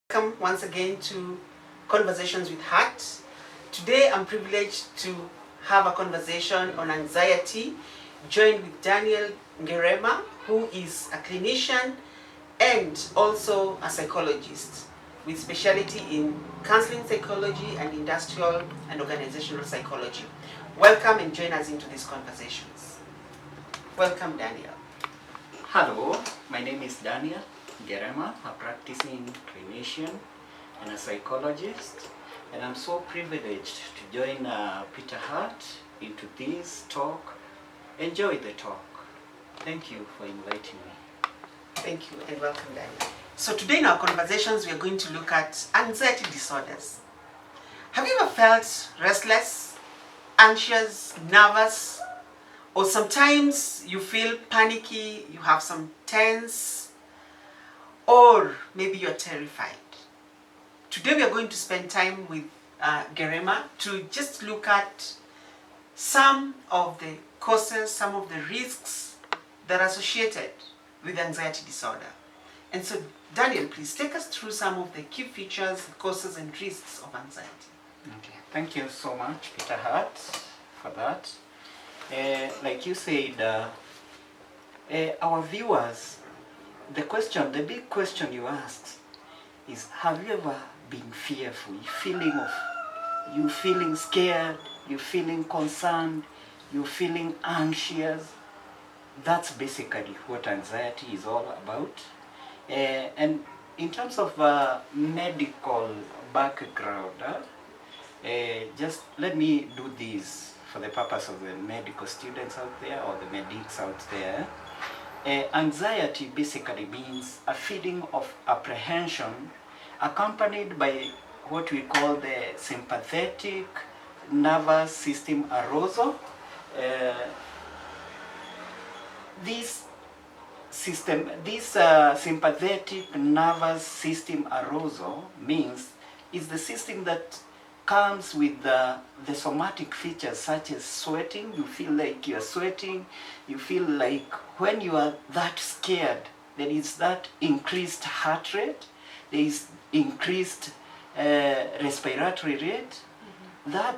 Welcome once again to Conversations with Hart. Today I'm privileged to have a conversation on anxiety, joined with Daniel Ngerema, who is a clinician and also a psychologist with specialty in counseling psychology and industrial and organizational psychology. Welcome and join us into these conversations. Welcome, Daniel. Hello, my name is Daniel Ngerema, a practicing clinician and a psychologist, and I'm so privileged to join Peter Hart into this talk. Enjoy the talk. Thank you for inviting me. Thank you and welcome, Daniel. So today in our conversations we are going to look at anxiety disorders. Have you ever felt restless, anxious, nervous, or sometimes you feel panicky, you have some tense, or maybe you're terrified? Today we are going to spend time with Ngerema to just look at some of the causes, some of the risks that are associated with anxiety disorder. And so, Daniel, please take us through some of the key features, causes, and risks of anxiety. Okay, thank you so much, Peter Hart, for that. Like you said, our viewers, the big question you asked is, have you ever been fearful? You feeling scared, you feeling concerned, you feeling anxious. That's basically what anxiety is all about. And in terms of medical background, just let me do this for the purpose of the medical students out there or the medics out there. Anxiety basically means a feeling of apprehension accompanied by what we call the sympathetic nervous system arousal. This sympathetic nervous system arousal means is the system that comes with the somatic features such as sweating. You feel like you're sweating. You feel like when you are that scared, there is that increased heart rate, there is increased respiratory rate. That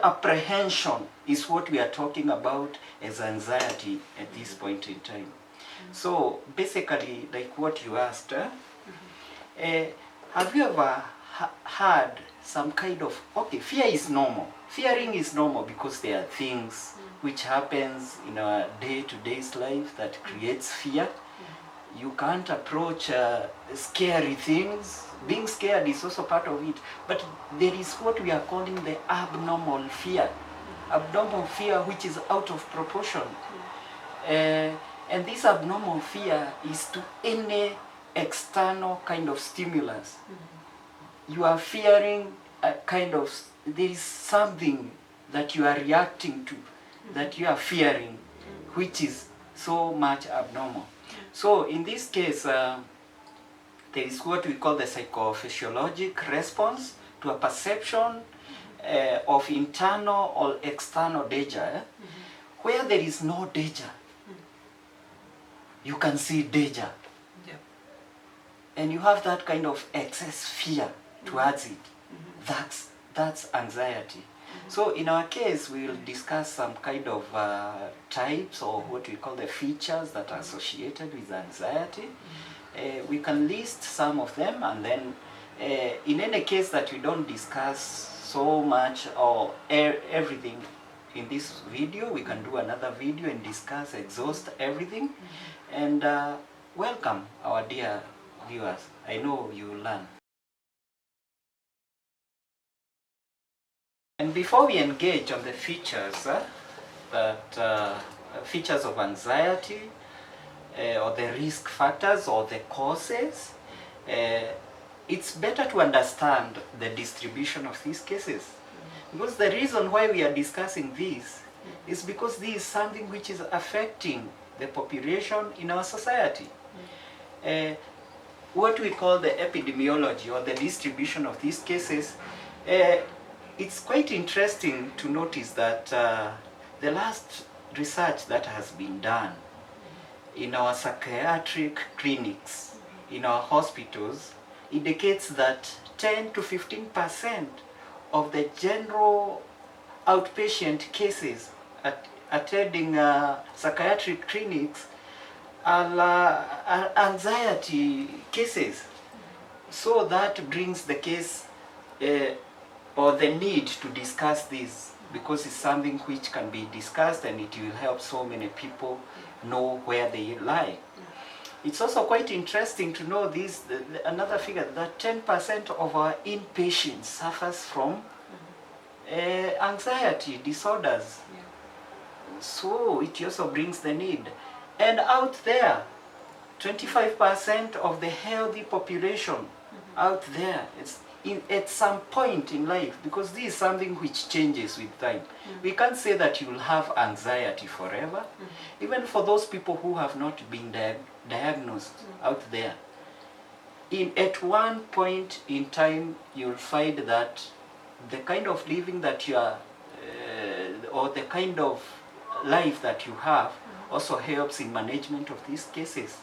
apprehension is what we are talking about as anxiety at this point in time. So basically, like what you asked, have you ever had some kind of, okay, fear is normal. Fearing is normal because there are things which happens in our day-to-day life that creates fear. You can't approach scary things. Being scared is also part of it. But there is what we are calling the abnormal fear. Abnormal fear which is out of proportion. And this abnormal fear is to any external kind of stimulus. You are fearing a kind of, there is something that you are reacting to, that you are fearing, which is so much abnormal. So in this case, there is what we call the psychophysiologic response to a perception of internal or external danger. Where there is no danger, you can see danger. And you have that kind of excess fear towards it. That's anxiety. So in our case, we will discuss some kind of types or what we call the features that are associated with anxiety. We can list some of them, and then in any case that we don't discuss so much or everything in this video, we can do another video and discuss, exhaust everything. And welcome our dear viewers. I know you will learn. And before we engage on the features, features of anxiety, or the risk factors or the causes, it's better to understand the distribution of these cases. Because the reason why we are discussing this is because this is something which is affecting the population in our society. What we call the epidemiology or the distribution of these cases, it's quite interesting to notice that the last research that has been done in our psychiatric clinics in our hospitals indicates that 10 to 15% of the general outpatient cases attending psychiatric clinics are anxiety cases. So that brings the case or the need to discuss this, because it's something which can be discussed and it will help so many people know where they lie. It's also quite interesting to know this, another figure, that 10% of our inpatients suffers from anxiety disorders. So it also brings the need. And out there, 25% of the healthy population out there, it's at some point in life, because this is something which changes with time. We can't say that you will have anxiety forever. Even for those people who have not been diagnosed out there, at one point in time, you'll find that the kind of living that you are, or the kind of life that you have, also helps in management of these cases.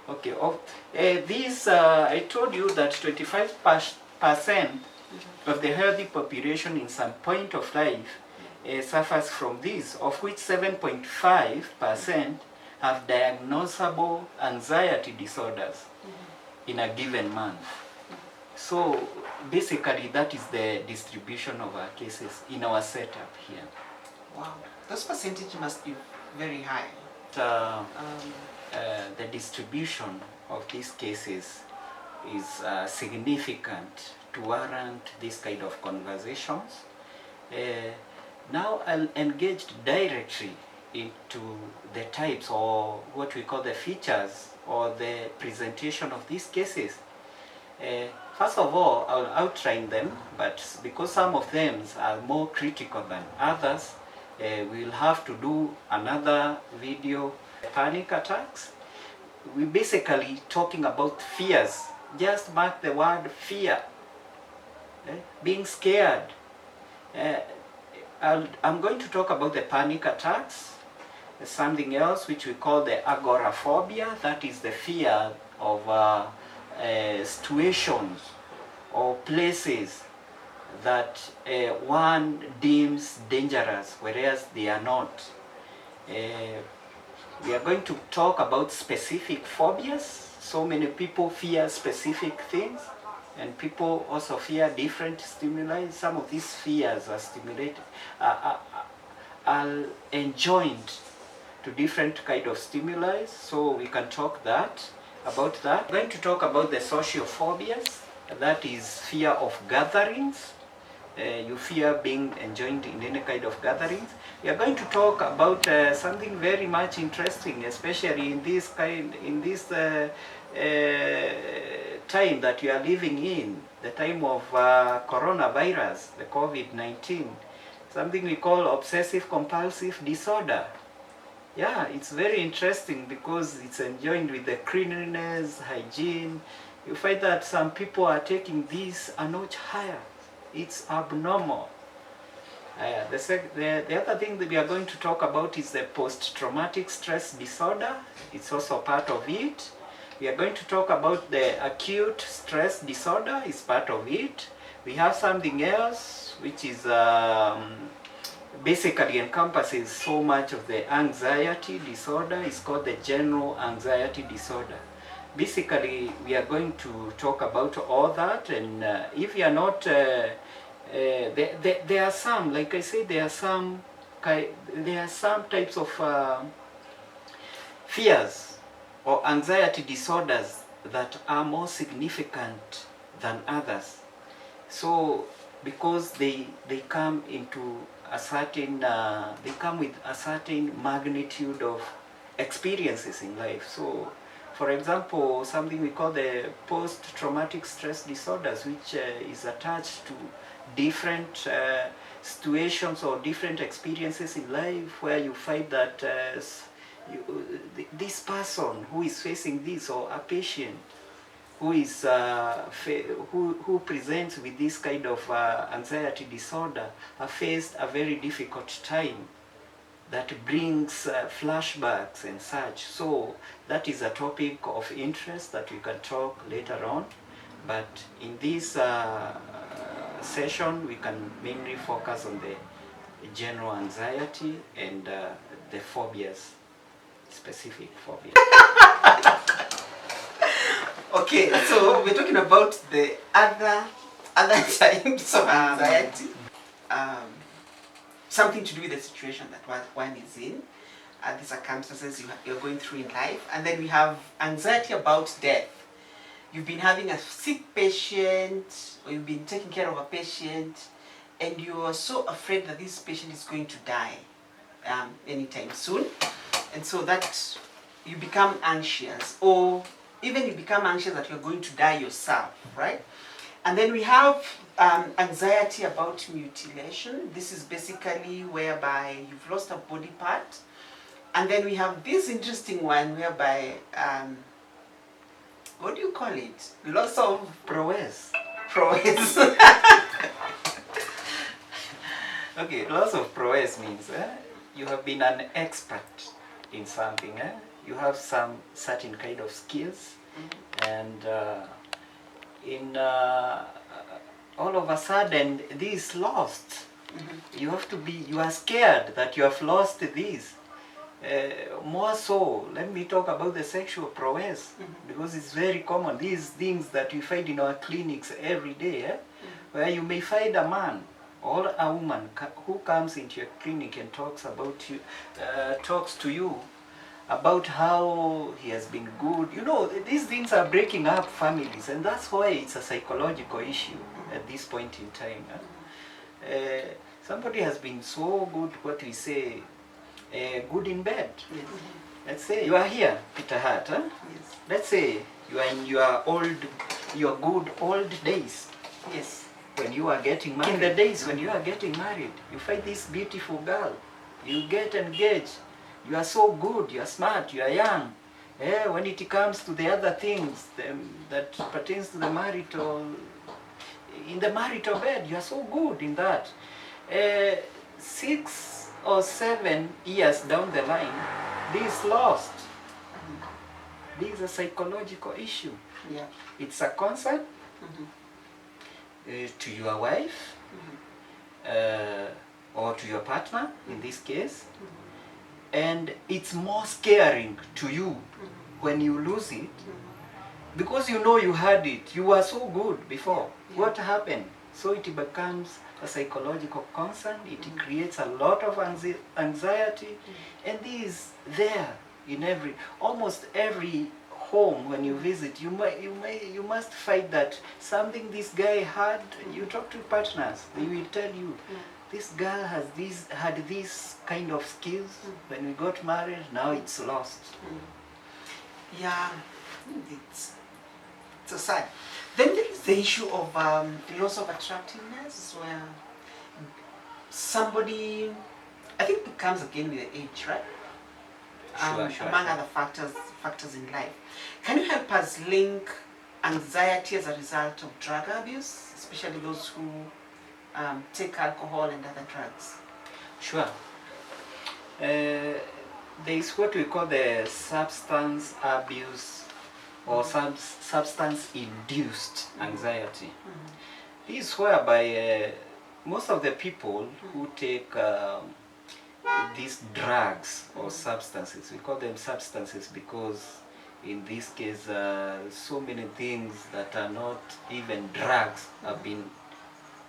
Okay. I told you that 25% of the healthy population in some point of life suffers from this, of which 7.5% have diagnosable anxiety disorders in a given month. So basically that is the distribution of our cases in our setup here. Wow, those percentage must be very high. The distribution of these cases is significant to warrant this kind of conversations. Now I'll engage directly into the types, or what we call the features, or the presentation of these cases. First of all, I'll outline them, but because some of them are more critical than others, we'll have to do another video. Panic attacks. We're basically talking about fears. Just mark the word fear. Being scared. I'm going to talk about the panic attacks. Something else which we call the agoraphobia. That is the fear of situations or places that one deems dangerous, whereas they are not. We are going to talk about specific phobias. So many people fear specific things, and people also fear different stimuli. Some of these fears are are enjoined to different kind of stimuli, so we can talk about that. We're going to talk about the social phobias. That is fear of gatherings. You fear being enjoined in any kind of gatherings. We are going to talk about something very much interesting, especially in this time that we are living in, the time of coronavirus, the COVID-19, something we call obsessive compulsive disorder. Yeah, it's very interesting because it's enjoined with the cleanliness, hygiene. You find that some people are taking this a notch higher. It's abnormal. The other thing that we are going to talk about is the post-traumatic stress disorder. It's also part of it. We are going to talk about the acute stress disorder. It's part of it. We have something else which is basically encompasses so much of the anxiety disorder. It's called the general anxiety disorder. Basically, we are going to talk about all that, and if you are not, there are some, like I said, there are some types of fears or anxiety disorders that are more significant than others. So, because they come into a certain, they come with a certain magnitude of experiences in life. So, for example, something we call the post-traumatic stress disorders, which is attached to different situations or different experiences in life, where you find that this person who is facing this, or a patient who is who presents with this kind of anxiety disorder, have faced a very difficult time. that brings flashbacks and such. So that is a topic of interest that we can talk later on. But in this session, we can mainly focus on the general anxiety and the phobias, specific phobias. Okay, so we're talking about the other types of anxiety. Something to do with the situation that one is in, the circumstances you're going through in life. And then we have anxiety about death. You've been having a sick patient, or you've been taking care of a patient, and you are so afraid that this patient is going to die anytime soon. And so that you become anxious, or even you become anxious that you're going to die yourself, right? And then we have anxiety about mutilation. This is basically whereby you've lost a body part. And then we have this interesting one whereby, what do you call it? Loss of Prowess. prowess. Okay, loss of prowess means you have been an expert in something. You have some certain kind of skills, and in all of a sudden this is lost. You have to be, you are scared that you have lost this. More so, let me talk about the sexual prowess, because it's very common. These things that we find in our clinics every day, where you may find a man or a woman who comes into your clinic and talks about you, talks to you about how he has been good. You know, these things are breaking up families, and that's why it's a psychological issue at this point in time. Somebody has been so good, what we say, good in bed. Yes. Let's say you are here, Peter Hart. Yes. Let's say you are in your good old days. Yes. When you are getting married. In the days when you are getting married, you find this beautiful girl. You get engaged. You are so good, you are smart, you are young. When it comes to the other things that pertains to the marital, in the marital bed, you are so good in that. 6 or 7 years down the line, this is lost. This is a psychological issue. Yeah. It's a concern to your wife or to your partner in this case. And it's more scaring to you when you lose it, because you know you had it, you were so good before. What happened? So it becomes a psychological concern, it creates a lot of anxiety, and this is there in almost every home. When you visit, you must find that something this guy had. You talk to partners, they will tell you, this girl had this kind of skills when we got married, now it's lost. Yeah, it's so sad. Then there is the issue of loss of attractiveness, where somebody, I think it comes again with the age, right? Sure. Among other factors in life. Can you help us link anxiety as a result of drug abuse, especially those who take alcohol and other drugs? Sure. There is what we call the substance abuse or substance-induced anxiety. This is whereby most of the people who take these drugs or substances, we call them substances because in this case so many things that are not even drugs have been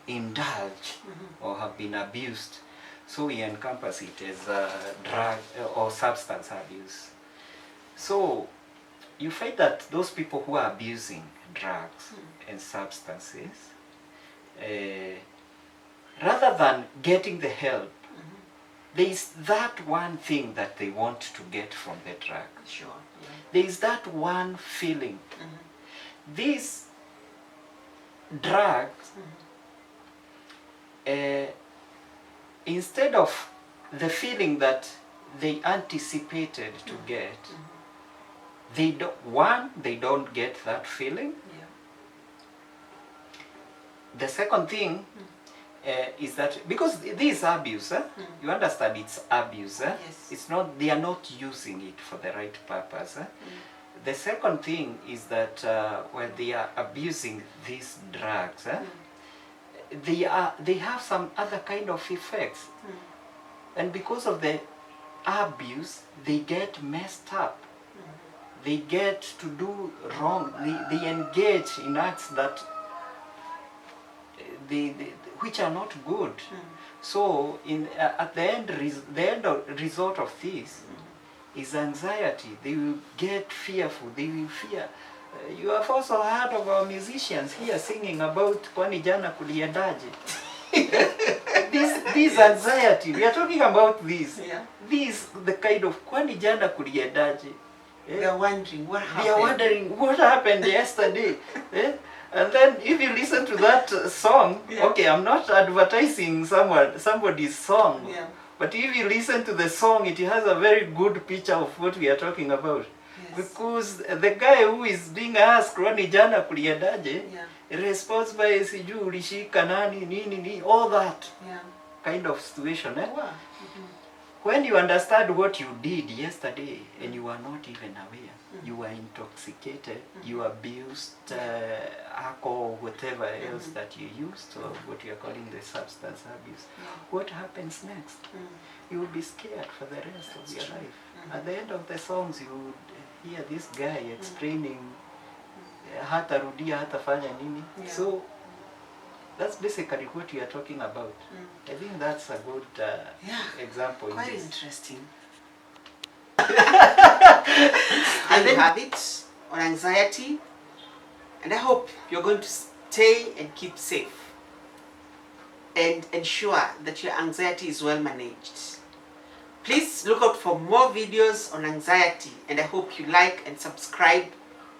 indulged or have been abused. So we encompass it as drug or substance abuse. So you find that those people who are abusing drugs and substances, rather than getting the help, there is that one thing that they want to get from the drug. Sure. Yeah. There is that one feeling. These drugs, instead of the feeling that they anticipated to get, they don't get that feeling. Yeah. The second thing, is that because this abuse, you understand it's abuse. Yes. It's not, they are not using it for the right purpose. The second thing is that when they are abusing these drugs, they have some other kind of effects, and because of the abuse, they get messed up. They get to do wrong. They engage in acts that which are not good. So at the end result of this is anxiety. They will get fearful. They will fear. You have also heard of our musicians here singing about kwani jana kuliendaje. This anxiety, we are talking about this. Yeah. This the kind of kwani jana kuliendaje. They are wondering what happened. They are wondering what happened yesterday. And then if you listen to that song, okay, I'm not advertising somebody's song, but if you listen to the song, it has a very good picture of what we are talking about. Yes. Because the guy who is being asked, "Kwani jana kuliendaje?" responds by "Sijui ulishika nani nini," all that kind of situation. Wow. When you understand what you did yesterday and you are not even aware, you were intoxicated, you abused alcohol, whatever else that you used, or what you are calling the substance abuse, what happens next? You will be scared for the rest of your life. At the end of the songs, you would hear this guy explaining, hata rudia, hata fanya nini. So, that's basically what we are talking about. I think that's a good example. Quite interesting. And then have it on anxiety, and I hope you're going to stay and keep safe and ensure that your anxiety is well managed. Please look out for more videos on anxiety, and I hope you like and subscribe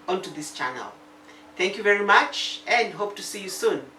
onto this channel. Thank you very much, and hope to see you soon.